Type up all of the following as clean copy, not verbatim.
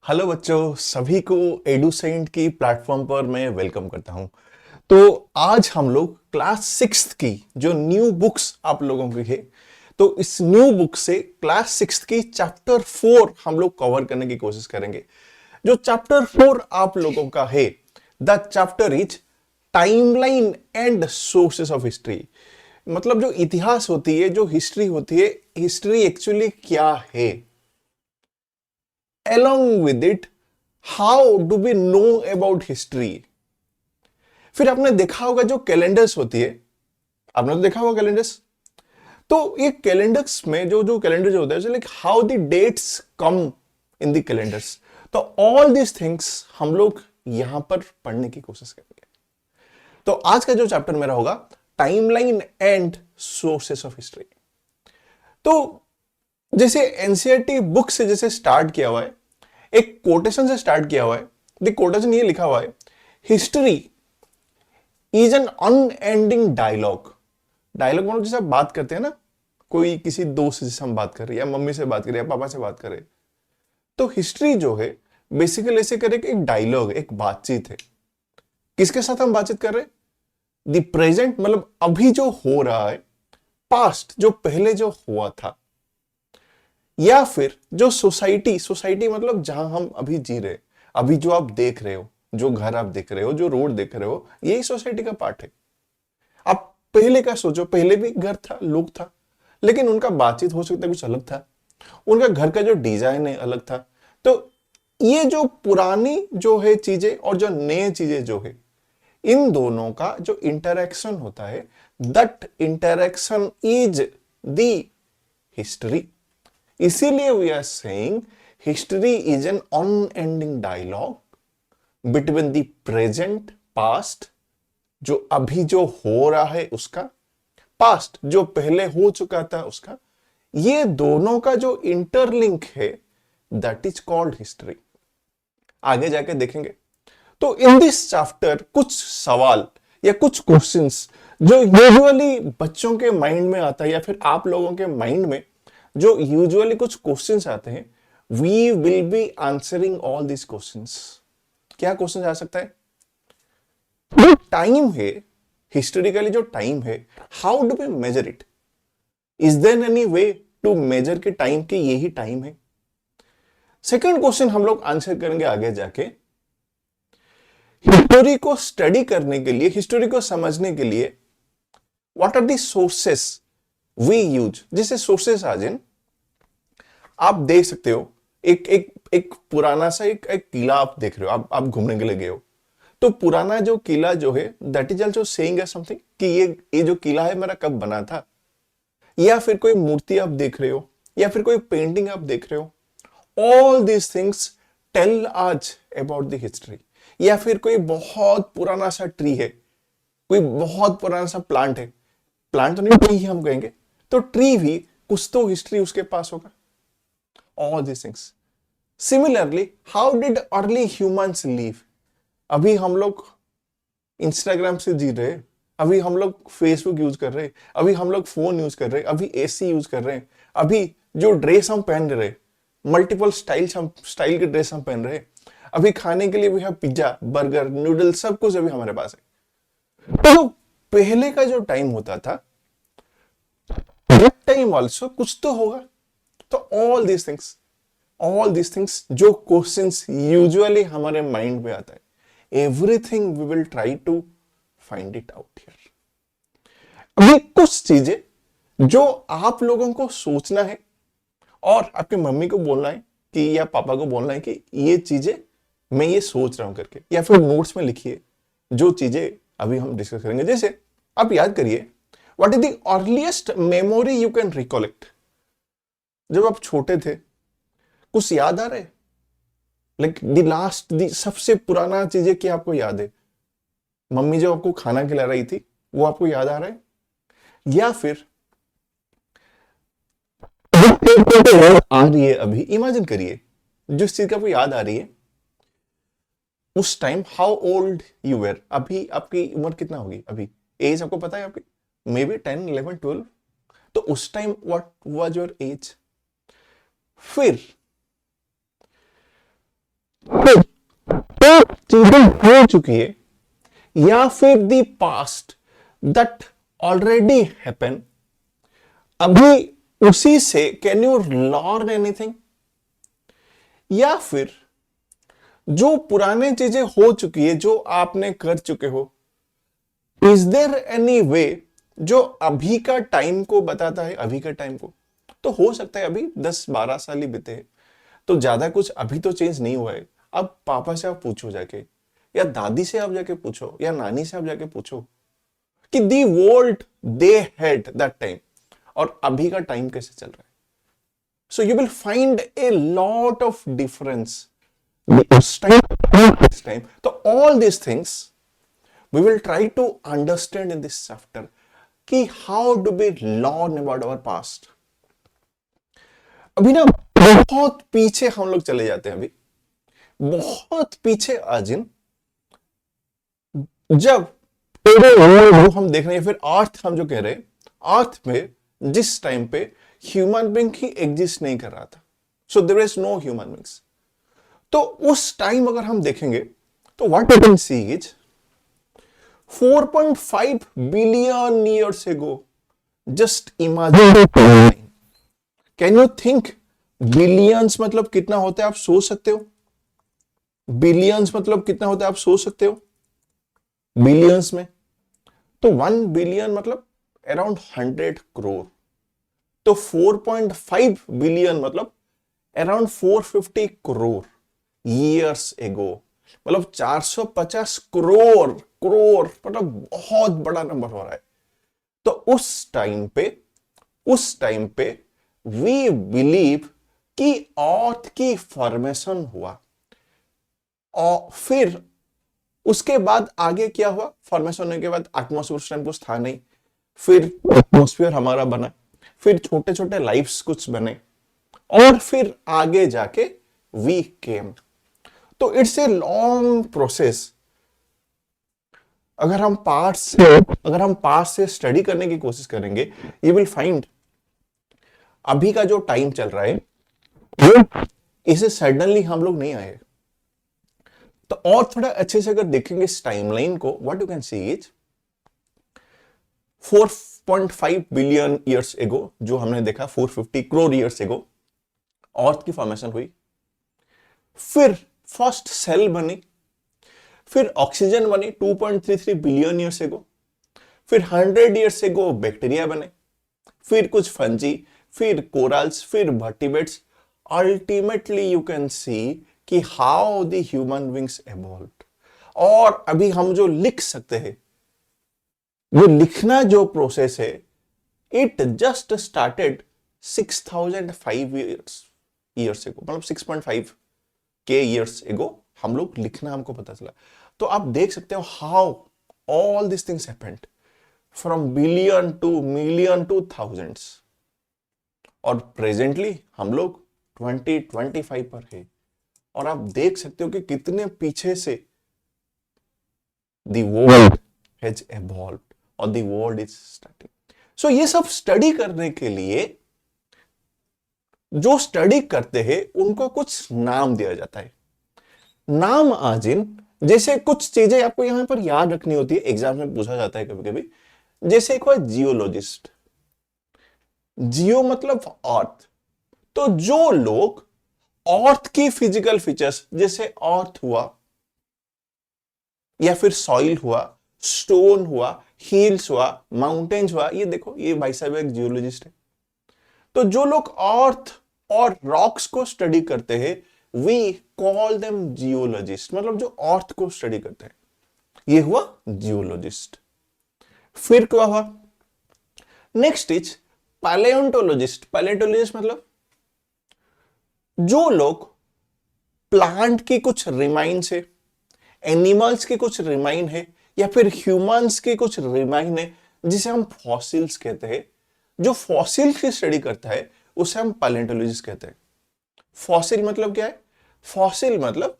Hello बच्चों, सभी को एडुसेंट की प्लेटफॉर्म पर मैं वेलकम करता हूं। तो आज हम लोग क्लास सिक्स्थ की जो न्यू बुक्स आप लोगों की है, तो इस न्यू बुक से क्लास सिक्स्थ की चैप्टर 4 हम लोग कवर करने की कोशिश करेंगे। जो चैप्टर 4 आप लोगों का है, the chapter is timeline and sources of history. मतलब जो इतिहास होती है, जो हिस्ट्री होती है, हिस्ट्री एक्चुअली क्या है, along with it how do we know about history। फिर आपने देखा होगा जो कैलेंडर्स होती है, आपने तो देखा होगा कैलेंडर्स। तो ये कैलेंडर्स में जो जो कैलेंडर होता है, like how the dates come in the calendars. तो ऑल दिस थिंग्स हम लोग यहां पर पढ़ने की कोशिश करेंगे। तो आज का जो चैप्टर मेरा होगा timeline and sources of history. तो जैसे एनसीईआरटी बुक से जैसे स्टार्ट किया हुआ है, एक कोटेशन से स्टार्ट किया हुआ है। द कोटेशन ये लिखा हुआ है, history is an unending dialogue. Dialogue मतलब जैसे आप बात करते हैं ना, कोई किसी दोस्त से हम बात कर रहे हैं, या मम्मी से बात कर रहे हैं, या पापा से बात कर रहे हैं, तो हिस्ट्री जो है बेसिकली ऐसे करे एक डायलॉग, एक बातचीत है। किसके साथ हम बातचीत कर रहे हैं? द प्रेजेंट मतलब अभी जो हो रहा है, पास्ट जो पहले जो हुआ था, या फिर जो सोसाइटी, सोसाइटी मतलब जहां हम अभी जी रहे, अभी जो आप देख रहे हो, जो घर आप देख रहे हो, जो रोड देख रहे हो, यही सोसाइटी का पार्ट है। आप पहले का सोचो, पहले भी घर था, लोग था, लेकिन उनका बातचीत हो सकता है कुछ अलग था, उनका घर का जो डिजाइन है अलग था। तो ये जो पुरानी जो है चीजें और जो नए चीजें जो है, इन दोनों का जो इंटरेक्शन होता है, that interaction is the history. इसीलिए we are saying history is an unending dialogue between the present past, जो अभी जो हो रहा है उसका, पास्ट जो पहले हो चुका था उसका, ये दोनों का जो इंटरलिंक है, दैट इज कॉल्ड हिस्ट्री। आगे जाके देखेंगे। तो इन दिस चैप्टर कुछ सवाल या कुछ क्वेश्चंस जो यूजुअली बच्चों के माइंड में आता है, या फिर आप लोगों के माइंड में जो यूजुअली कुछ क्वेश्चंस आते हैं, we will be answering all this questions. क्या क्वेश्चन आ सकता है? जो टाइम है, हिस्टोरिकली जो टाइम है, how do we measure it? Is there any way to measure के टाइम की यही टाइम है? सेकंड क्वेश्चन हम लोग आंसर करेंगे आगे जाके, हिस्टोरी को स्टडी करने के लिए, हिस्टोरी को समझने के लिए what are the sources we use. जैसे सोर्सेस आज इन आप देख सकते हो, एक एक एक पुराना सा एक किला आप देख रहे हो, आप घूमने के लिए गए हो, तो पुराना जो किला जो है, that is also saying us something कि ये जो किला है मेरा कब बना था। या फिर कोई मूर्ति आप देख रहे हो, या फिर कोई पेंटिंग आप देख रहे हो, ऑल दीज थिंग्स टेल आज अबाउट द हिस्ट्री। या फिर कोई बहुत पुराना सा ट्री है, कोई बहुत पुराना सा प्लांट है, प्लांट तो नहीं, ट्री ही हम कहेंगे, तो ट्री भी कुछ तो हिस्ट्री उसके पास होगा। All these things. Similarly how did early humans live? अभी हम लोग इंस्टाग्राम से जी रहे, अभी हम लोग फेसबुक यूज कर रहे, अभी हम लोग फोन यूज कर रहे, अभी एसी यूज कर रहे हैं, अभी जो ड्रेस हम पहन रहे, मल्टीपल स्टाइल के ड्रेस हम पहन रहे, अभी खाने के लिए भी है पिज्जा, बर्गर, नूडल, सब कुछ अभी हमारे पास है। तो पहले का जो टाइम होता था, टाइम ऑल्सो कुछ तो होगा। तो ऑल दीज थिंग्स जो क्वेश्चंस यूजुअली हमारे माइंड में आता है, everything we will try to find it out here. अभी कुछ चीजें जो आप लोगों को सोचना है और आपके मम्मी को बोलना है कि, या पापा को बोलना है कि ये चीजें मैं ये सोच रहा हूं करके, या फिर नोट्स में लिखिए जो चीजें अभी हम डिस्कस करेंगे। जैसे आप याद करिए, what is the earliest memory you can रिकॉलेक्ट? जब आप छोटे थे, कुछ याद आ रहा है? लाइक द लास्ट, द सबसे पुराना चीजें क्या आपको याद है? मम्मी जो आपको खाना खिला रही थी, वो आपको याद आ रहा है? या फिर आ रही है अभी, इमेजिन करिए, जिस चीज का आपको याद आ रही है, उस time how old you were? अभी आपकी उम्र कितना होगी? अभी एज आपको पता है आपकी? May be 10, 11, 12। तो उस time what was your age? फिर चीजें हो चुकी है या फिर the past that already happen, अभी उसी से कैन यू लर्न एनीथिंग, या फिर जो पुराने चीजें हो चुकी है जो आपने कर चुके हो, इज देयर एनी वे जो अभी का टाइम को बताता है, अभी का टाइम को। तो हो सकता है अभी 10-12 साल ही बीते हैं, तो ज्यादा कुछ अभी तो चेंज नहीं हुआ है। अब पापा से आप पूछो जाके, या दादी से आप जाके पूछो, या नानी से आप जाके पूछो कि the world they had that time और अभी का टाइम कैसे चल रहा है। So you will find A lot of difference उस टाइम। तो all this things we will try to understand in this chapter कि how do we learn about our past। अभी ना बहुत पीछे हम लोग चले जाते हैं, अभी बहुत पीछे आजिन, जब जो हम देख रहे हैं, फिर अर्थ हम जो कह रहे हैं, अर्थ में जिस टाइम पे ह्यूमन बीइंग ही एग्जिस्ट नहीं कर रहा था, so there is no human beings. तो उस टाइम अगर हम देखेंगे तो what we can see is 4.5 billion years ago. Just imagine. Can you think? Billions मतलब कितना होता है आप सोच सकते हो? Billions मतलब कितना होता है आप सोच सकते हो? Billions में तो 1 billion मतलब अराउंड 100 करोड़, तो 4.5 बिलियन मतलब अराउंड 450 करोड़ ईयर्स एगो, मतलब 450 करोड़ करोड़, मतलब बहुत बड़ा नंबर हो रहा है। तो उस टाइम पे वी बिलीव कि अर्थ की फॉर्मेशन हुआ, और फिर उसके बाद आगे क्या हुआ, फॉर्मेशन होने के बाद एटमॉस्फेयर उस टाइम कुछ था नहीं, फिर एटमॉस्फेयर हमारा बना, फिर छोटे छोटे लाइफ्स कुछ बने, और फिर आगे जाके वी केम। तो इट्स ए लॉन्ग प्रोसेस। अगर हम पास्ट से स्टडी करने की कोशिश करेंगे, यू विल फाइंड अभी का जो टाइम चल रहा है इसे सडनली हम लोग नहीं आए। तो और थोड़ा अच्छे से अगर देखेंगे इस टाइमलाइन को, what you can see is 4.5 billion years ago, जो हमने देखा 450 करोड़ ईयर्स एगो अर्थ की फॉर्मेशन हुई, फिर फर्स्ट सेल बनी, फिर ऑक्सीजन बनी 2.33 बिलियन ईयर्स एगो, फिर 100 ईयर्स एगो बैक्टीरिया बने, फिर कुछ फंजी, फिर कोरल्स, फिर vertebrates. Ultimately you can see कि how the human beings evolved. और अभी हम जो लिख सकते हैं, वो लिखना जो प्रोसेस है, it just started 6005 years ago, मतलब 6.5 के ईयर्स एगो हम लोग लिखना हमको पता चला। तो आप देख सकते हो how all this things happened from billion two million two thousands, और प्रेजेंटली हम लोग 2025 पर है, और आप देख सकते हो कि कितने पीछे से द वर्ल्ड हैज इवॉल्व्ड और द वर्ल्ड इज स्टार्टिंग। सो ये सब स्टडी करने के लिए जो स्टडी करते हैं उनको कुछ नाम दिया जाता है। नाम आजिन, जैसे कुछ चीजें आपको यहां पर याद रखनी होती है, एग्जाम में पूछा जाता है कभी कभी। जैसे एक हुआ जियोलॉजिस्ट, जियो मतलब अर्थ, तो जो लोग अर्थ की फिजिकल फीचर्स, जैसे अर्थ हुआ या फिर सॉइल हुआ, स्टोन हुआ, हिल्स हुआ, माउंटेन्स हुआ, ये देखो ये भाई साहब एक जियोलॉजिस्ट है। तो जो लोग अर्थ और रॉक्स को स्टडी करते हैं, वी कॉल देम जियोलॉजिस्ट, मतलब जो अर्थ को स्टडी करते हैं, ये हुआ जियोलॉजिस्ट। फिर क्या हुआ, नेक्स्ट इज पैलेओंटोलॉजिस्ट। पैलेओंटोलॉजिस्ट मतलब जो लोग प्लांट की कुछ रिमाइंस है, एनिमल्स के कुछ रिमाइन है, या फिर ह्यूमंस के कुछ रिमाइन है, जिसे हम फॉसिल्स कहते हैं। जो फॉसिल की स्टडी करता है उसे हम पैलेओंटोलॉजिस्ट कहते हैं। फॉसिल मतलब क्या है, फॉसिल मतलब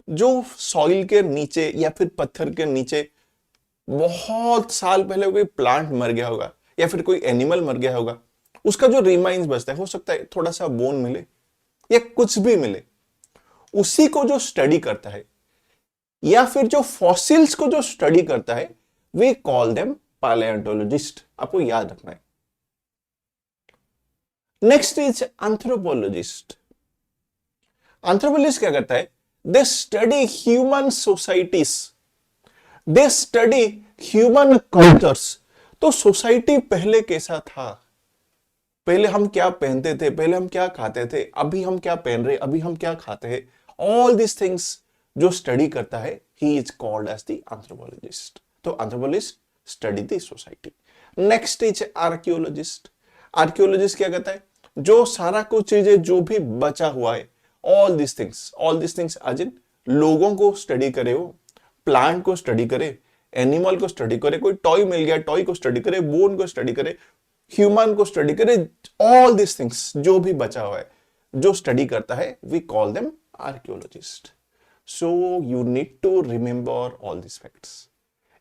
जो सॉइल के नीचे या फिर पत्थर के नीचे बहुत साल पहले कोई प्लांट मर गया होगा या फिर कोई एनिमल मर गया होगा, उसका जो रिमाइंस बचता है, हो सकता है थोड़ा सा बोन मिले या कुछ भी मिले, उसी को जो स्टडी करता है या फिर जो फॉसिल्स को जो स्टडी करता है वी कॉल देम पैलियोंटोलॉजिस्ट। आपको याद रखना है। Next is anthropologist. एंथ्रोपोलॉजिस्ट क्या करता है? They study human societies, they study human cultures. तो सोसाइटी पहले कैसा था, पहले हम क्या पहनते थे, पहले हम क्या खाते थे, अभी हम क्या पहन रहे, अभी हम क्या खाते हैं, ऑल दिस थिंग्स जो स्टडी करता है he is called as the anthropologist. तो anthropologist study the society. Next is archaeologist. Archaeologist क्या करता है? जो सारा कुछ चीजें जो भी बचा हुआ है, ऑल दिस थिंग्स आज इन लोगों को स्टडी करे, हो प्लांट को स्टडी करे, एनिमल को स्टडी करे, कोई टॉय मिल गया टॉय को स्टडी करे, बोन को स्टडी करे, ह्यूमन को स्टडी करे, ऑल दिस थिंग्स जो भी बचा हुआ है जो स्टडी करता है we call them archaeologist. So you need to remember all this facts.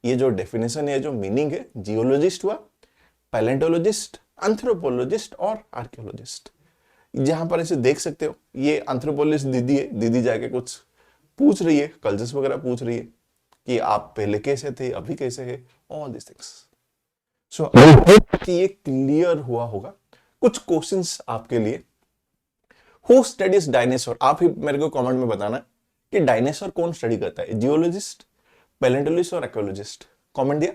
ये जो डेफिनेशन है, जो मीनिंग है, जियोलॉजिस्ट हुआ, पैलेंटोलॉजिस्ट, एंथ्रोपोलॉजिस्ट और आर्कियोलॉजिस्ट। जहां पर इसे देख सकते हो, ये एंथ्रोपोलॉजिस्ट दीदी है, दीदी जाके कुछ पूछ रही है, कल्चर्स वगैरह पूछ रही है कि आप पहले कैसे थे, अभी कैसे है, all this things. So I hope कि ये क्लियर हुआ होगा। कुछ क्वेश्चंस आपके लिए। Who studies dinosaur? आप ही मेरे को कमेंट में बताना कि डायनासोर कौन स्टडी करता है, जियोलॉजिस्ट, पैलेंटोलॉजिस्ट और आर्कियोलॉजिस्ट। कमेंट दिया।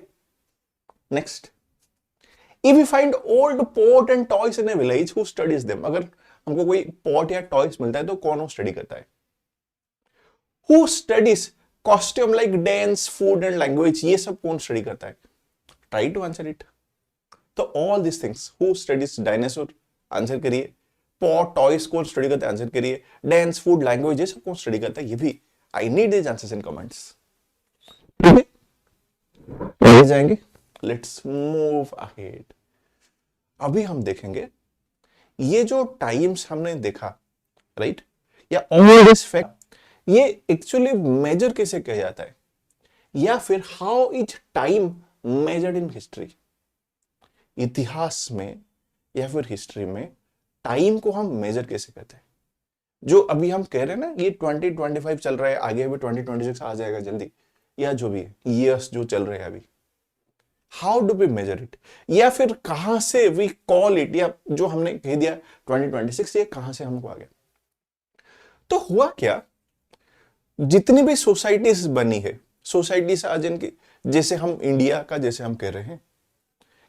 Next, if you find old pot and toys in a village, who studies them? अगर हमको कोई पॉट या टॉयज मिलता है तो कौन वो स्टडी करता है? Who studies costume like dance, food and language? ये सब कौन स्टडी करता है? Try to answer it. तो all this things, who studies dinosaur, answer करिए। पॉट टॉयज कौन स्टडी करता है, आंसर करिए। डांस, फूड, लैंग्वेज, ये सब कौन स्टडी करता है, ये भी। I need this answers in comments. आगे जाएंगे, लेट्स मूव अहेड। अभी हम देखेंगे ये जो टाइम्स हमने देखा, राइट, या ऑल दिस फैक्ट, ये एक्चुअली मेजर कैसे किया जाता है, या फिर how is time measured in history. इतिहास में या फिर हिस्ट्री में टाइम को हम मेजर कैसे करते हैं? जो अभी हम कह रहे हैं ना, ये 2025 चल रहा है, आगे भी 2026 आ जाएगा जल्दी, या जो भी है ईयर्स जो चल रहे हैं अभी, how do we measure it, या फिर कहां से वी कॉल इट, या जो हमने कह दिया 2026, ये कहां से हमको आ गया? तो हुआ क्या, जितनी भी सोसाइटीज बनी है, सोसाइटीज आज इनकी, जैसे हम इंडिया का जैसे हम कह रहे हैं,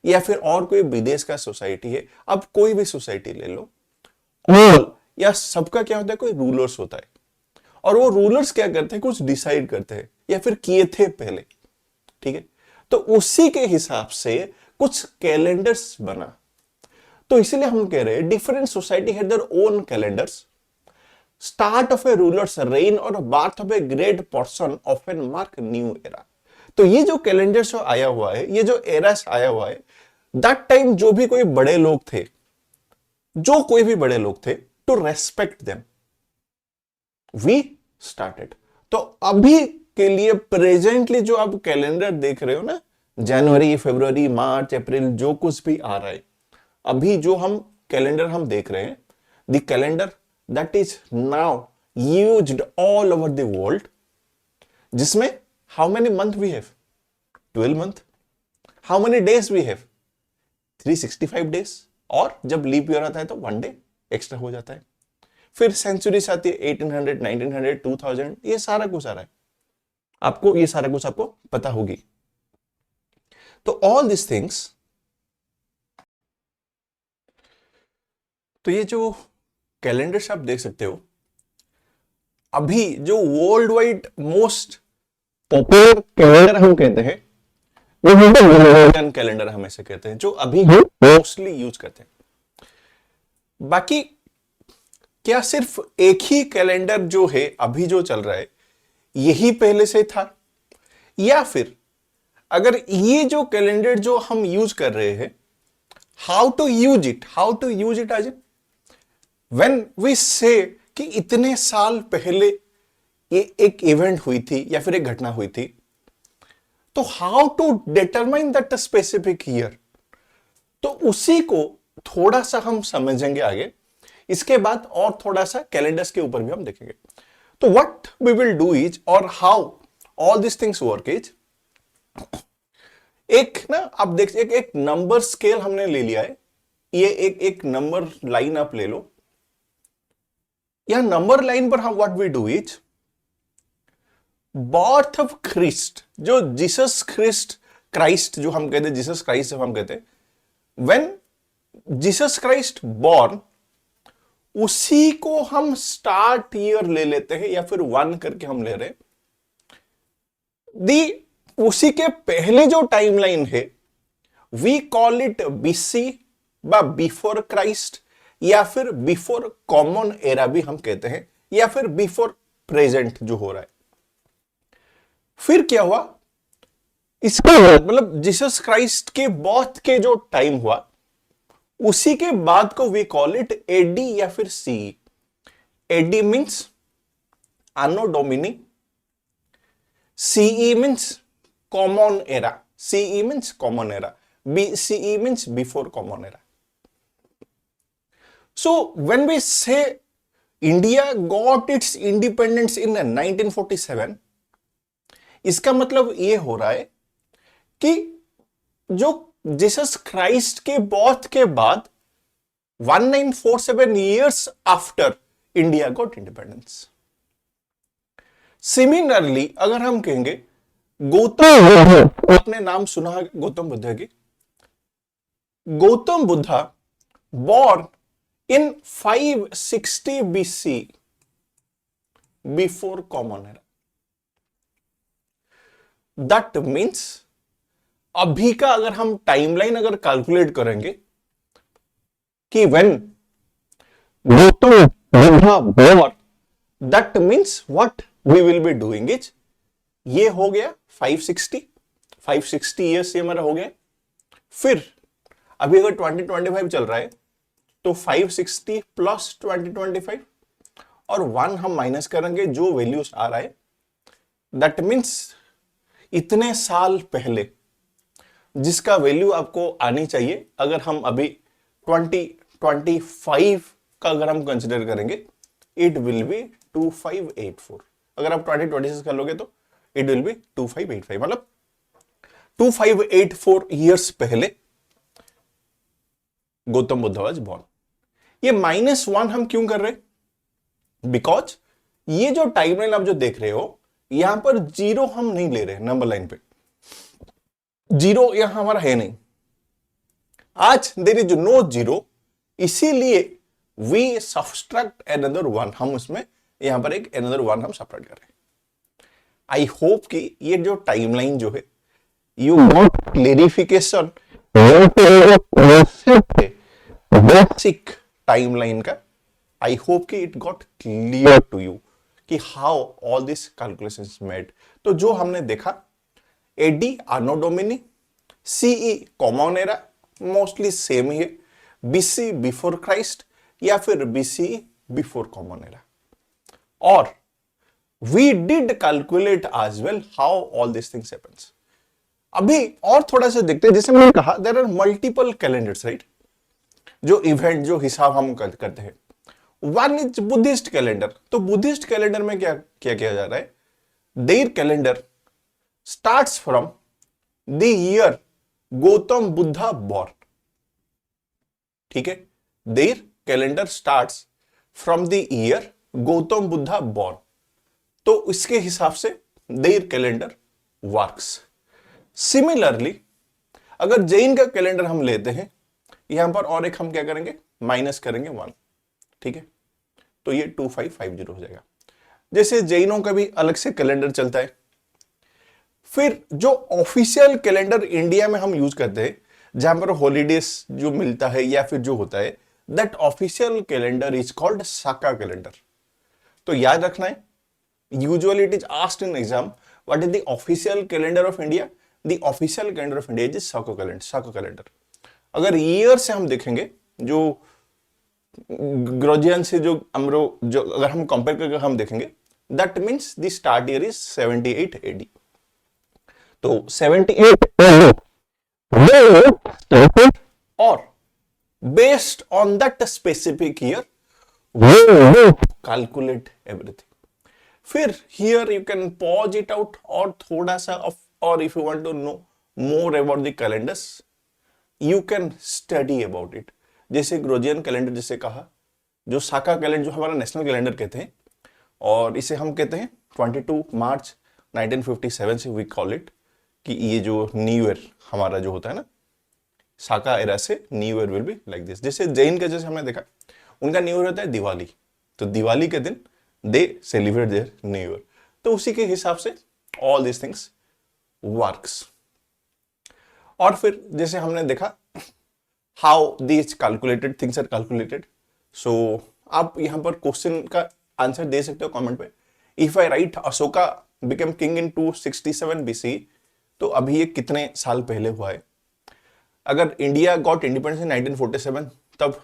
या फिर और कोई विदेश का सोसाइटी है, अब कोई भी सोसाइटी ले लो, ऑल या सबका क्या होता है, कोई रूलर्स होता है, और वो रूलर्स क्या करते हैं, कुछ डिसाइड करते हैं या फिर किए थे पहले, ठीक है। तो उसी के हिसाब से कुछ कैलेंडर्स बना। तो इसीलिए हम कह रहे हैं different society had their own calendars, start of a rulers reign और birth of a great person of an mark new era. तो ये जो कैलेंडर जो आया हुआ है, ये जो एरास आया हुआ है, दैट टाइम जो भी कोई बड़े लोग थे, जो कोई भी बड़े लोग थे, to respect them we started. तो अभी के लिए प्रेजेंटली जो आप कैलेंडर देख रहे हो ना, जनवरी, फरवरी, मार्च, अप्रैल, जो कुछ भी आ रहा है, अभी जो हम कैलेंडर हम देख रहे हैं, the calendar that is now used all over the world, जिसमें how many month we have, 12 month. How many days we have, 365 days, और जब लीप ईयर आता है तो 1 डे एक्स्ट्रा हो जाता है। फिर सेंचुरीज आती है, 1800, 1900, 2000, ये सारा कुछ आ रहा है आपको, ये सारा कुछ आपको पता होगी। तो ऑल दिस थिंग्स, तो ये जो कैलेंडर्स आप देख सकते हो, अभी जो world wide most popular calendar हम कहते हैं, वो ग्रेगोरियन कैलेंडर हम ऐसे कहते हैं, जो अभी मोस्टली यूज करते हैं। बाकी क्या सिर्फ एक ही कैलेंडर जो है अभी जो चल रहा है यही पहले से था, या फिर अगर ये जो कैलेंडर जो हम यूज कर रहे हैं, हाउ टू यूज इट, आज व्हेन वी से कि इतने साल पहले ये एक इवेंट हुई थी या फिर एक घटना हुई थी, तो how to determine that specific year, तो उसी को थोड़ा सा हम समझेंगे आगे। इसके बाद और थोड़ा सा कैलेंडर्स के ऊपर भी हम देखेंगे। तो what we will do is, और how all this things work is, एक ना आप देख एक नंबर स्केल हमने ले लिया है, ये एक नंबर लाइन आप ले लो, या नंबर लाइन पर हम what we do is birth of Christ, जो जीसस क्राइस्ट जो हम कहते हैं, जीसस क्राइस्ट जब हम कहते हैं, व्हेन जीसस क्राइस्ट बॉर्न, उसी को हम स्टार्ट ईयर ले लेते हैं, या फिर 1 करके हम ले रहे हैं। दी उसी के पहले जो टाइमलाइन है वी कॉल इट बीसी बा बिफोर क्राइस्ट, या फिर बिफोर कॉमन एरा भी हम कहते हैं, या फिर बिफोर प्रेजेंट जो हो रहा है। फिर क्या हुआ, इसका मतलब जीसस क्राइस्ट के बर्थ के जो टाइम हुआ, उसी के बाद को वी कॉल इट एडी या फिर C. AD means anno Domini, CE means common era, CE means common era, BCE means before common era. So when we say India got its independence in 1947, इसका मतलब ये हो रहा है कि जो जीसस क्राइस्ट के बर्थ के बाद 1947 years after India got independence. Similarly अगर हम कहेंगे गौतम बुद्ध, आपने नाम सुना है गौतम बुद्ध की, Gautam Buddha born in 560 BC before common era. That means अभी का अगर हम टाइमलाइन अगर कैलकुलेट करेंगे कि when Gautam Buddha born, that means what we will be doing is, ये हो गया 560 ईयर्स ये हमारा हो गया। फिर अभी अगर 2025 चल रहा है तो 560 प्लस 2025 और 1 हम माइनस करेंगे जो वैल्यूज आ रहा है, दैट मीन्स इतने साल पहले जिसका वैल्यू आपको आनी चाहिए, अगर हम अभी 2025 का अगर हम कंसिडर करेंगे, इट विल बी 2584। अगर आप 2026 कर लोगे तो इट विल बी 2585, मतलब 2584 ईयर्स पहले गौतम बुद्ध वाज बॉर्न। ये -1 हम क्यों कर रहे हैं? बिकॉज ये जो टाइमलाइन आप जो देख रहे हो, यहां पर जीरो हम नहीं ले रहे नंबर लाइन पे, जीरो यहां हमारा है नहीं, आज देयर इज नो जीरो, इसीलिए वी सब्सट्रैक्ट अनदर 1, हम उसमें यहां पर एक अनदर 1 हम सब्ट्रैक्ट कर रहे हैं। आई होप कि ये जो टाइमलाइन जो है, you got clarification basic timeline का। आई होप कि it got clear to you कि how all this calculations made. तो जो हमने देखा, AD anno Domini, CE common era mostly same ही है, बीसी बिफोर क्राइस्ट या फिर बीसी बिफोर कॉमन एरा, और we did calculate as well how all this things happens. अभी और थोड़ा सा देखते हैं, जैसे मैंने कहा there are multiple calendars, right, जो इवेंट जो हिसाब हम करते हैं। One is Buddhist calendar. तो बुद्धिस्ट कैलेंडर में क्या क्या किया जा रहा है, their calendar starts from the year Gautam Buddha born, ठीक है, their calendar starts from the year Gautam Buddha born, तो इसके हिसाब से देयर कैलेंडर वर्क्स। सिमिलरली अगर जैन का कैलेंडर हम लेते हैं, यहां पर और एक हम क्या करेंगे, माइनस करेंगे 1, ठीक है, तो ये 2550 हो जाएगा। जैसे जैनों का भी अलग से कैलेंडर चलता है। फिर जो ऑफिशियल कैलेंडर इंडिया में हम यूज करते हैं, जहां पर हॉलीडेज जो मिलता है या फिर जो होता है, that official calendar is called Saka calendar. तो याद रखना है, usually it is asked in exam, what is the official calendar of India? The official calendar of India is Saka calendar. अगर ईयर से हम देखेंगे, जो ग्रोजियन से जो अगर हम कंपेयर करके हम देखेंगे, that means the start year is 78 AD। तो 78 और based on that specific year calculate everything. फिर here you can pause it out और थोड़ा सा और if you want to know more about the calendars you can study about it. जैसे Gregorian calendar जिसे कहा, जो साका कैलेंडर जो हमारा नेशनल कैलेंडर कहते हैं, और इसे हम कहते हैं 22 मार्च 1957 से वी कॉल इट, कि ये जो न्यू ईयर हमारा जो होता है ना, साका एरा से new year will be like this. जैसे जैन का जैसे हमने देखा उनका न्यू ईयर होता है दिवाली, तो दिवाली के दिन दे सेलिब्रेट देयर न्यू ईयर, तो उसी के हिसाब से ऑल दिस थिंग्स वर्क्स। और फिर जैसे हमने देखा how these calculated things are calculated, so आप यहां पर क्वेश्चन का आंसर दे सकते हो कमेंट पे। If I right Ashoka become king in 267 BC, तो अभी ये कितने साल पहले हुआ है? अगर इंडिया गॉट इंडिपेंडेंस इन 1947, तब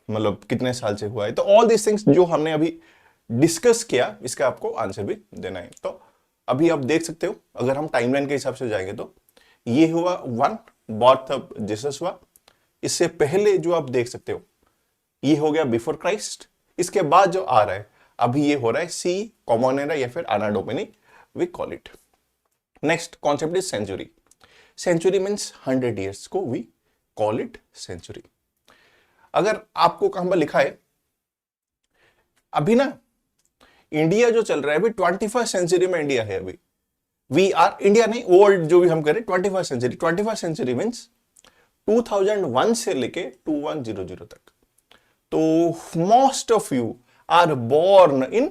मतलब कितने साल से हुआ है? तो ऑल दिस थिंग्स जो हमने अभी डिस्कस किया, इसका आपको आंसर भी देना है। तो अभी आप देख सकते हो, अगर हम टाइमलाइन के हिसाब से जाएंगे तो ये हुआ 1 बर्थ ऑफ जीसस हुआ, इससे पहले जो आप देख सकते हो ये हो गया बिफोर क्राइस्ट, इसके बाद जो आ रहा है अभी ये हो रहा है सी कॉमन एरा या फिर anno domini we call it. Next concept is century. Century means 100 years को वी कॉल इट सेंचुरी। अगर आपको कहां पर लिखा है अभी ना, इंडिया जो चल रहा है अभी 21st सेंचुरी में इंडिया है अभी, वी आर इंडिया नहीं, ओल्ड जो भी हम करें 21st century. 21st century means 2001 से लेके 2100 तक। तो most of you are born in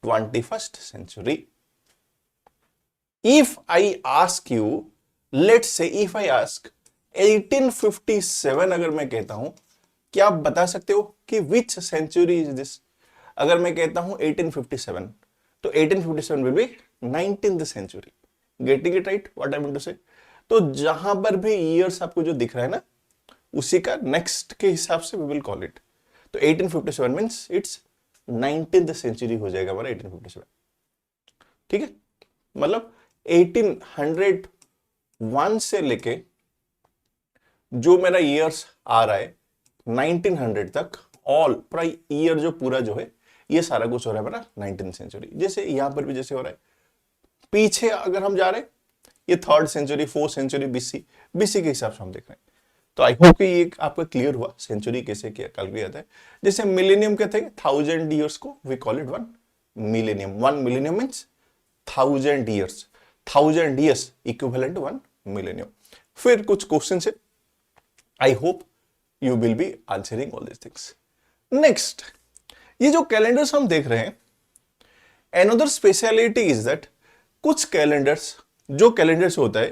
21st century. If I ask you, let's say if I ask 1857, अगर मैं कहता हूं, क्या आप बता सकते हो कि विच सेंचुरी इज दिस? अगर मैं कहता हूं 1857, तो 1857 will be 19th century. Getting it right what I mean to say? तो जहां पर भी ईयर्स आपको जो दिख रहा है ना, उसी का नेक्स्ट के हिसाब से वी विल कॉल इट। तो 1857 मींस इट्स 19th सेंचुरी हो जाएगा हमारा 1857। ठीक है, मतलब 1801 से लेके जो मेरा ईयर्स आ रहा है 1900 तक, ऑल पूरा ईयर जो पूरा जो है ये सारा कुछ हो रहा है मेरा 19th सेंचुरी। जैसे यहां पर भी जैसे हो रहा है, पीछे अगर हम जा रहे हैं ये 3rd century 4th century BC के हिसाब से हम देख रहे हैं। तो आई होप कि ये आपको क्लियर हुआ सेंचुरी कैसे किया कैलकुलेट जाता है। जैसे मिलेनियम कहते हैं 1000 ईयर्स को we call it 1 millennium. 1 millennium means 1000 years, 1000 years equivalent to 1 millennium. फिर कुछ क्वेश्चन है, I hope you will be answering all this things. Next, ये जो कैलेंडर्स हम देख रहे हैं, अनदर स्पेशलिटी इज दैट कुछ कैलेंडर्स, जो कैलेंडर्स होता है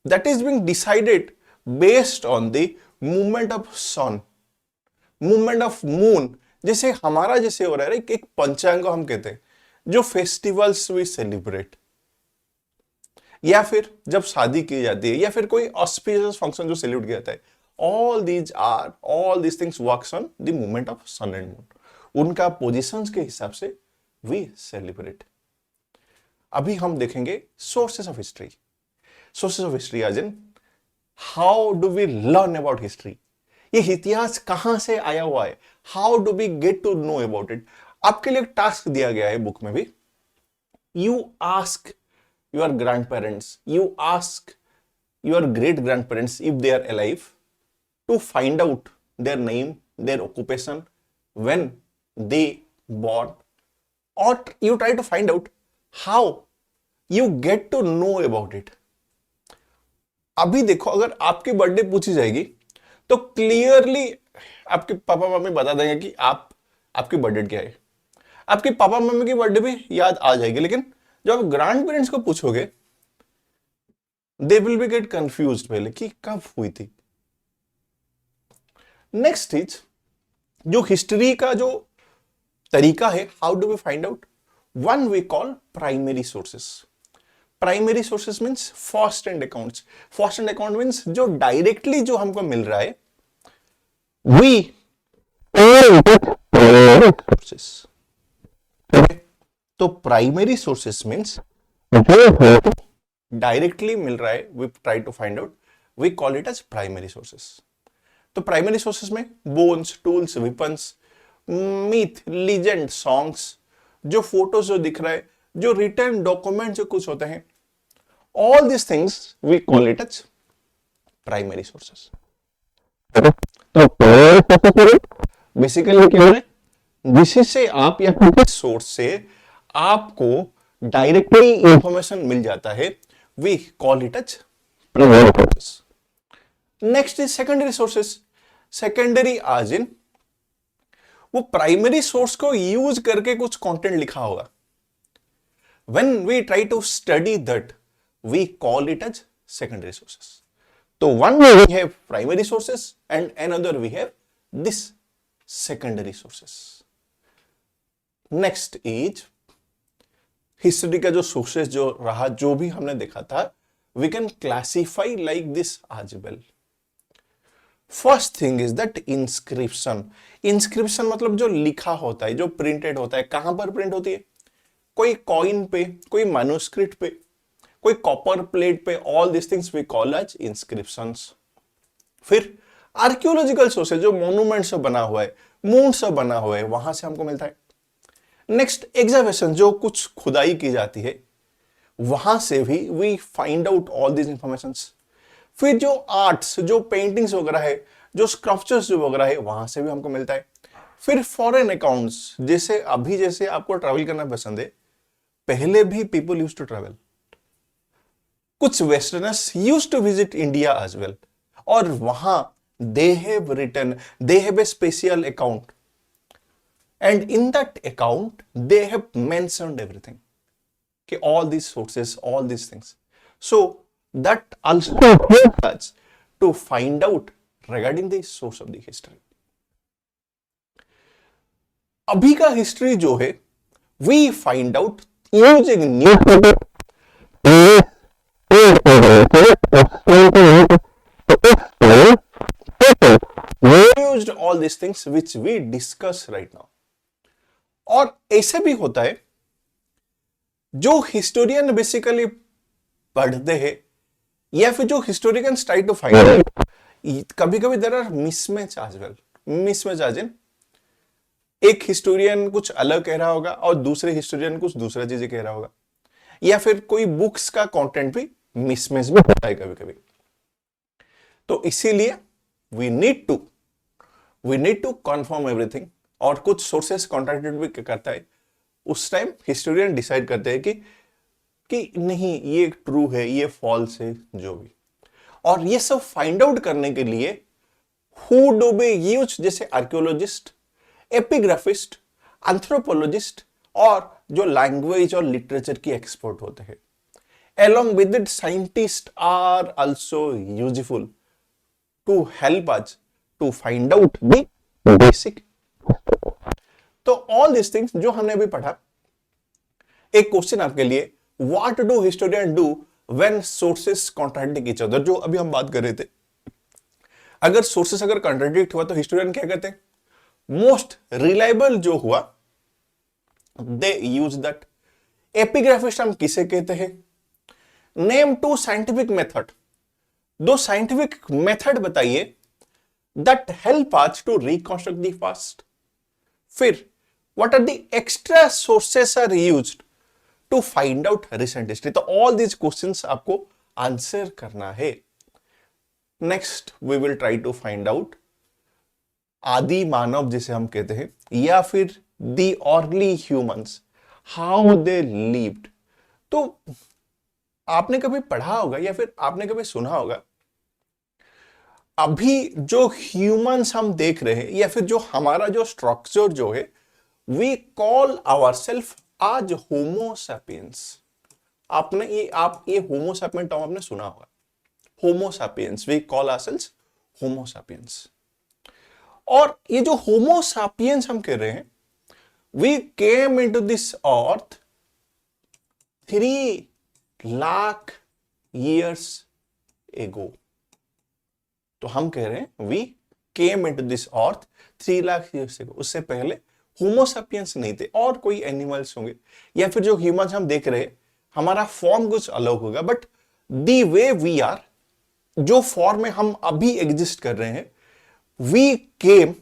that is being decided based on the movement of sun, movement of moon. जैसे हमारा जैसे हो रहा है एक पंचांग हम कहते हैं, जो फेस्टिवल्स वी सेलिब्रेट, या फिर जब शादी की जाती है, या फिर कोई ऑस्पिशियस फंक्शन जो सेलिब्रेट किया जाता है, all these things works on the movement of sun and moon. उनका पोजीशंस के हिसाब से वी सेलिब्रेट। अभी हम देखेंगे sources of history. Sources of history as in how do we learn about history, ये इतिहास कहां से आया हुआ है, how do we get to know about it. आपके लिए एक टास्क दिया गया है बुक में भी, you ask your grandparents, you ask your great grandparents if they are alive, to find out their name, their occupation, when they born, or you try to find out how you get to know about it. अभी देखो, अगर आपकी birthday पूछी जाएगी तो clearly आपके papa mummy बता देंगे कि आपकी बर्थडे क्या है। आपके पापा मम्मी की बर्थडे भी याद आ जाएगी, लेकिन जब आप ग्रैंड पेरेंट्स को पूछोगे they will be gate confused पहले कि कब हुई थी। नेक्स्ट इज जो हिस्ट्री का जो तरीका है, how do we find out, one we call primary sources. Primary sources means first hand accounts. First hand account means जो डायरेक्टली जो हमको मिल रहा है, वी सोर्सेस। तो प्राइमरी सोर्सेस मींस डायरेक्टली मिल रहा है, we try to find out, we call it as primary sources. तो प्राइमरी सोर्सेस में bones, tools, weapons, myth, legend, songs, जो फोटोज जो दिख रहा है, जो रिटर्न डॉक्यूमेंट जो कुछ होते हैं, all this things we call it as primary sources. तो बेसिकली क्या है, जिससे आप या किसी सोर्स से आपको डायरेक्टली इंफॉर्मेशन मिल जाता है, we call it as primary sources. Next is secondary sources. Secondary as in वो प्राइमरी सोर्स को यूज करके कुछ कंटेंट लिखा होगा। When we try to study that, we call it as secondary sources. So one we have primary sources and another we have this secondary sources. Next is history का जो sources जो रहा, जो भी हमने देखा था, we can classify like this as well. First thing is that inscription. Inscription मतलब जो लिखा होता है, जो प्रिंटेड होता है। कहां पर प्रिंट होती है? कोई कॉइन पे, कोई मैन्युस्क्रिप्ट पे, कोई कॉपर प्लेट पे। All this things we call as inscriptions. फिर आर्कियोलॉजिकल सोर्सेज, जो मोन्यूमेंट से बना हुआ है, मून से बना हुआ है, वहां से हमको मिलता है। नेक्स्ट एग्जावेशन, जो कुछ खुदाई की जाती है, वहां से भी we find out all this informations. फिर जो आर्ट्स, जो पेंटिंग्स वगैरह है, जो स्कल्पचर्स जो वगैरह है, वहां से भी हमको मिलता है। फिर फॉरेन अकाउंट्स, जैसे अभी जैसे आपको ट्रैवल करना पसंद है, पहले भी पीपल यूज्ड टू ट्रैवल। कुछ westerners used to visit India as well, और वहां they have written, they have a special account, and in that account they have mentioned everything, कि all this sources, all this things. So that also helps us to find out regarding the source of the history. अभी का history जो है, we find out using newspaper, used all these things which we discuss right now. और ऐसे भी होता है, जो हिस्टोरियन बेसिकली पढ़ते हैं, या फिर जो historians try to find out, कभी कभी there are mismatch as well. Mismatch as in, एक हिस्टोरियन कुछ अलग कह रहा होगा और दूसरे हिस्टोरियन कुछ दूसरा चीजें कह रहा होगा, या फिर कोई बुक्स का कंटेंट भी मिसमैच भी होता है कभी कभी। तो इसीलिए we need to confirm everything, और कुछ सोर्सेस कॉन्ट्रैक्टेड भी करता है। उस टाइम हिस्टोरियन डिसाइड करते हैं कि नहीं, ये ट्रू है, ये फॉल्स है, जो भी। और ये सब फाइंड आउट करने के लिए हु डू बी यूज, जैसे आर्कियोलॉजिस्ट, एपिग्राफिस्ट, एंथ्रोपोलॉजिस्ट, और जो लैंग्वेज और लिटरेचर की एक्सपर्ट होते हैं, along with it scientists are also useful to help us to find out the basic. तो all these things जो हमने अभी पढ़ा, एक क्वेश्चन आपके लिए, What do historians do when sources contradict each other? जो अभी हम बात कर रहे थे, अगर सोर्सेस अगर कॉन्ट्रडिक्ट हुआ तो हिस्टोरियन क्या कहते हैं? मोस्ट रिलायबल जो हुआ, दे यूज दैट। एपिग्राफिस्ट हम किसे कहते हैं? नेम टू साइंटिफिक मेथड, दो साइंटिफिक मेथड बताइए that help us to reconstruct the past. फिर what are the extra sources are used to find out recent history. तो ऑल दीज क्वेश्चंस आपको आंसर करना है। Next we will try to find out आदि मानव जिसे हम कहते हैं, या फिर the early humans, how they lived. तो आपने कभी पढ़ा होगा या फिर आपने कभी सुना होगा, अभी जो ह्यूमंस हम देख रहे हैं, या फिर जो हमारा जो स्ट्रक्चर जो है, वी कॉल आवरसेल्फ आज होमो सैपियंस। आपने ये होमो सैपियन टर्म आपने सुना होगा, Homo sapiens, we call ourselves Homo sapiens. और ये जो होमो सैपियंस हम कह रहे हैं, we came into this earth 3 lakh years ago। तो हम कह रहे हैं we came into this earth 3 lakh years ago। उससे पहले होमो सैपियंस नहीं थे, और कोई एनिमल्स होंगे, या फिर जो ह्यूमंस हम देख रहे हैं, हमारा फॉर्म कुछ अलग होगा, but the way we are, जो फॉर्म में हम अभी एग्जिस्ट कर रहे हैं, we came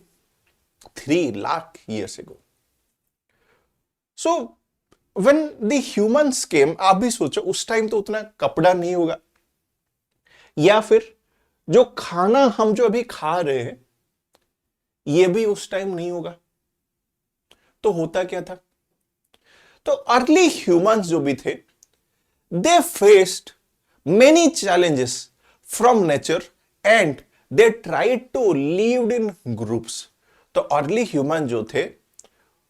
3 lakh years ago। So when the humans came, आप भी सोचो उस टाइम तो उतना कपड़ा नहीं होगा, या फिर जो खाना हम जो अभी खा रहे हैं ये भी उस टाइम नहीं होगा। तो होता क्या था? तो अर्ली ह्यूमंस जो भी थे, they faced many challenges from nature and they tried to live in groups. तो अर्ली ह्यूमन जो थे,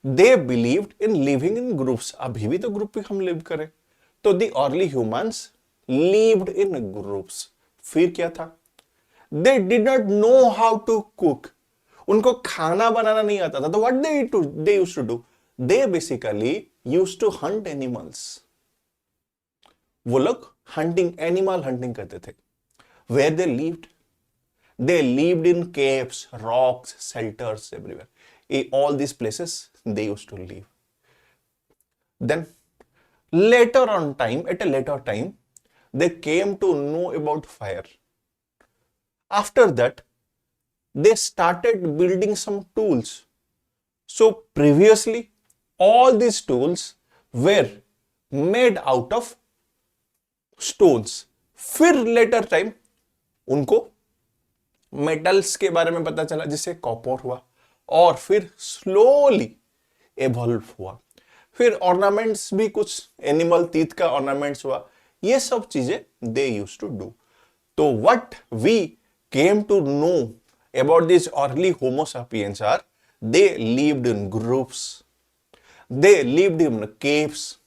they believed in living in groups. अभी भी तो ग्रुप में हम लिव करें। तो the early humans lived in groups. फिर क्या था? They did not know how to cook. उनको खाना बनाना नहीं आता था। तो what they used to do? They basically used to Hunt animals. वो लोग एनिमल हंटिंग करते थे। Where they lived in caves, rocks, shelters everywhere. all these places they used to live. Then later on time, at a later time, they came to know about fire. After that, they started building some tools. So previously, all these tools were made out of stones. फिर later time उनको metals के बारे में पता चला, जिससे copper हुआ, और फिर स्लोली एवॉल्व हुआ। फिर ऑर्नामेंट्स भी, कुछ एनिमल टीथ का ऑर्नामेंट्स हुआ। ये सब चीजें दे यूज टू डू। तो what we came to know about this early homo sapiens are, they lived in groups, they lived in caves,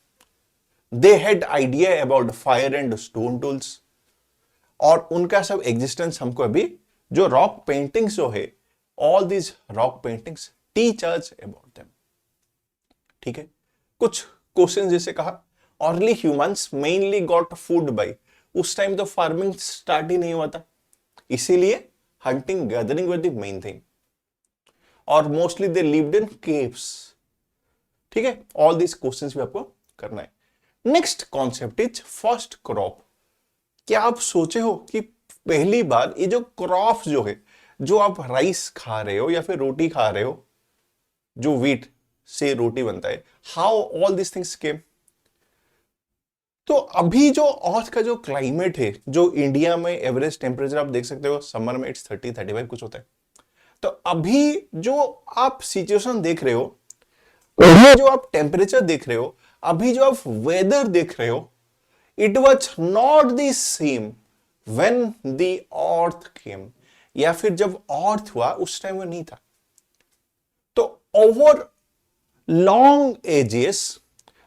they had idea about fire and stone tools. और उनका सब existence हमको अभी जो rock paintings जो है, all these rock paintings teach us about them. ठीक है? कुछ क्वेश्चन जैसे कहा, early humans mainly got food by. उस टाइम तो फार्मिंग स्टार्ट ही नहीं हुआ था, इसीलिए hunting gathering were the main thing. और mostly they lived in caves. ठीक है? ऑल दिस क्वेश्चंस भी आपको करना है। Next concept is first crop. क्या आप सोचे हो कि पहली बार ये जो क्रॉप जो है, जो आप राइस खा रहे हो या फिर रोटी खा रहे हो, जो व्हीट से रोटी बनता है, how all this things came? तो अभी जो अर्थ का जो क्लाइमेट है, जो इंडिया में एवरेज टेम्परेचर आप देख सकते हो, समर में इट्स 30-35 कुछ होता है। तो अभी जो आप सिचुएशन देख रहे हो, अभी जो आप टेम्परेचर देख रहे हो, अभी जो आप वेदर देख रहे हो, it was not the same when the earth came. या फिर जब अर्थ हुआ उस टाइम वो नहीं था। तो over long ages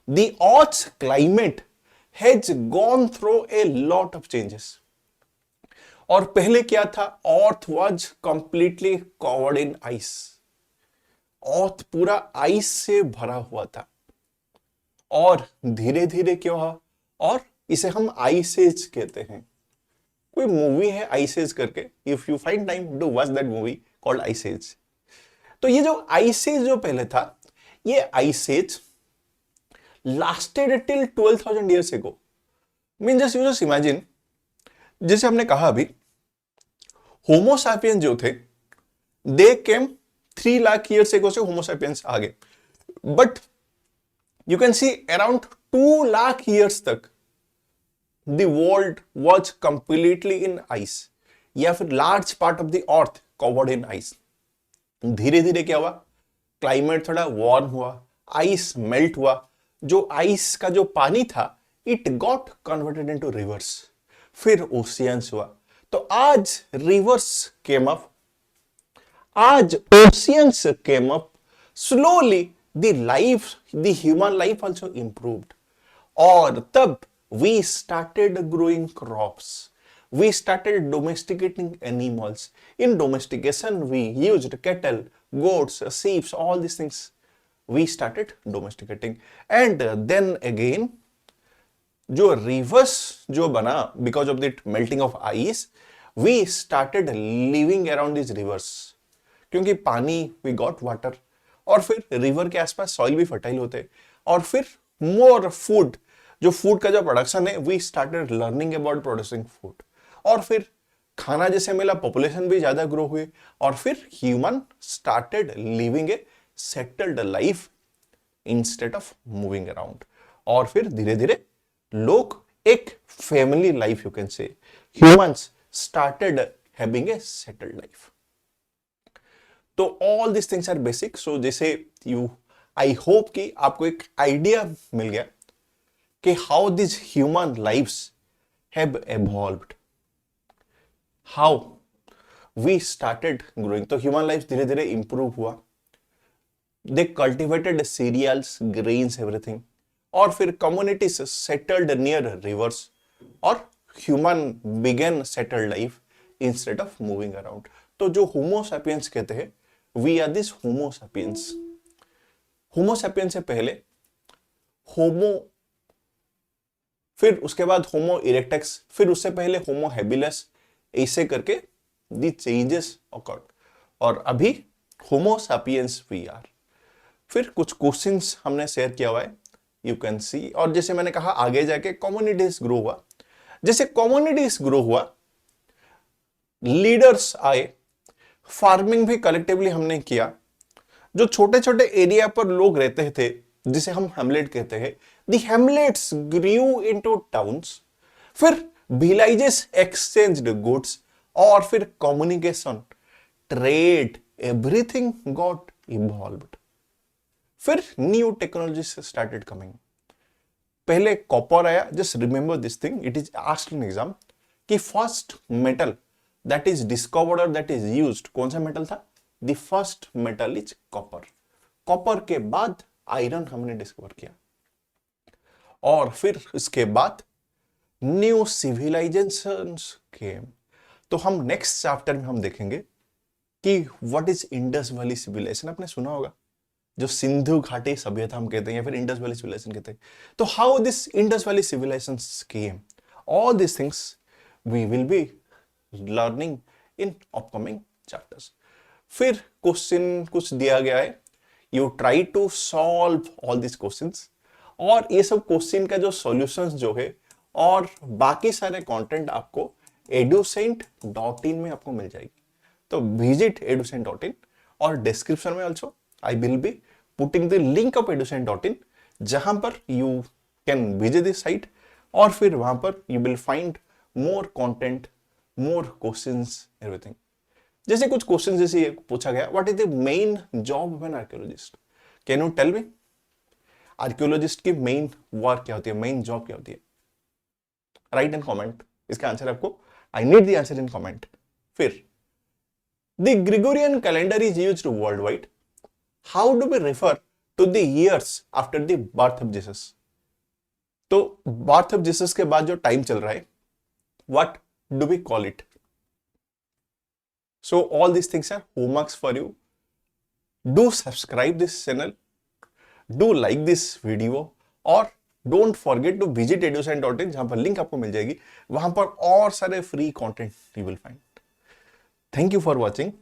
the earth's climate has gone through a lot of changes. और पहले क्या था? Earth was completely covered in ice. Earth पूरा आइस से भरा हुआ था। और धीरे धीरे क्या हुआ? और इसे हम आइस एज कहते हैं। कोई मूवी है आइस एज करके, if you find time do watch that movie called Ice Age. तो ये जो आइस एज जो पहले था, ये ice age lasted till 12,000 years ago. Mean just imagine, जैसे हमने कहा अभी, होमो सैपियंस जो थे, दे केम 3 लाख ईयर्स एगो से होमो सैपियंस आ गए। But you can C around 2 lakh years तक the world was completely in ice, या फिर large part of the earth covered in ice. धीरे धीरे क्या हुआ? क्लाइमेट थोड़ा वार्म हुआ, आइस मेल्ट हुआ, जो आइस का जो पानी था it got converted into reverse, फिर ओशियंस हुआ। तो आज रिवर्स केम अप, आज oceans came up, slowly the human life also improved. और तब we started growing crops, we started domesticating animals. In domestication we used cattle, goats, sheep, all these things we started domesticating. And then again जो rivers जो बना because of the melting of ice, we started living around these rivers, क्योंकि पानी we got water, और फिर river के आसपास soil भी फर्टाइल होते हैं, और फिर मोर फूड, जो फूड का जो प्रोडक्शन है, we started learning about producing food. और फिर खाना जैसे मिला, पॉपुलेशन भी ज्यादा ग्रो हुई, और फिर human started living a settled life instead of moving around. और फिर धीरे धीरे लोग एक family life, you can say humans started having a settled life. तो all this things are basic. So जैसे यू, आई होप कि आपको एक आइडिया मिल गया कि how this human lives have evolved, how we started growing. तो human life धीरे धीरे इंप्रूव हुआ, they cultivated cereals, grains, everything. और फिर कम्युनिटीज सेटल्ड नियर रिवर्स और human began settled life instead of moving around. तो जो होमो सैपियंस कहते हैं, we are this Homo sapiens. Homo sapiens से पहले होमो, फिर उसके बाद होमो इरेक्टस, फिर उससे पहले होमो हैबिलस, ऐसे करके दी चेंजेस ऑकर्ड, और अभी होमो सैपियंस वी आर। फिर कुछ क्वेश्चंस हमने शेयर किया हुआ है, यू कैन सी। और जैसे मैंने कहा आगे जाके कम्युनिटीज ग्रो हुआ, जैसे कम्युनिटीज ग्रो हुआ, लीडर्स आए, फार्मिंग भी कलेक्टिवली हमने किया। जो छोटे छोटे एरिया पर लोग रहते थे जिसे हम हैमलेट कहते हैं, the hamlets grew into towns. फिर विलेजेस एक्सचेंज्ड गुड्स, और फिर communication, trade, everything got evolved. फिर न्यू टेक्नोलॉजी स्टार्टेड कमिंग। पहले कॉपर आया, just remember this thing, it is asked in exam कि first metal that is discovered और that is used, कौन सा मेटल था? The first metal is copper. Copper के बाद आयरन हमने डिस्कवर किया, और फिर इसके बाद न्यू सिविलाइजेशंस केम। तो हम नेक्स्ट चैप्टर में हम देखेंगे कि what is Indus valley civilization. आपने सुना होगा, जो सिंधु घाटी सभ्यता हम कहते हैं या फिर इंडस वैली सिविलाइजेशन कहते हैं। तो how this Indus valley civilization came, all this things we will be learning in upcoming chapters. फिर क्वेश्चन कुछ दिया गया है, you try to solve all this questions, और ये सब क्वेश्चन का जो सॉल्यूशंस जो है और बाकी सारे कंटेंट आपको educent.in में आपको मिल जाएगी। तो विजिट educent.in, और डिस्क्रिप्शन में also I will be putting the link of educent.in, जहां पर you can visit this site, और फिर वहां पर you will find more content, more questions, everything. जैसे कुछ क्वेश्चन जैसे पूछा गया, what is the main job of an archaeologist, can you tell me? Archaeologist की मेन वर्क क्या होती है, मेन जॉब क्या होती है? राइट इन कमेंट, इसका आंसर आपको, I need the answer in comment. फिर the Gregorian calendar is used world wide, how do we refer to the years after the birth of Jesus? तो birth of Jesus के बाद जो time चल रहा है, what do we call it? So all these things are homeworks for you. Do subscribe this channel, do like this video, और don't forget to visit educent.in, जहां पर लिंक आपको मिल जाएगी, वहां पर और सारे free content you will find. Thank you for watching.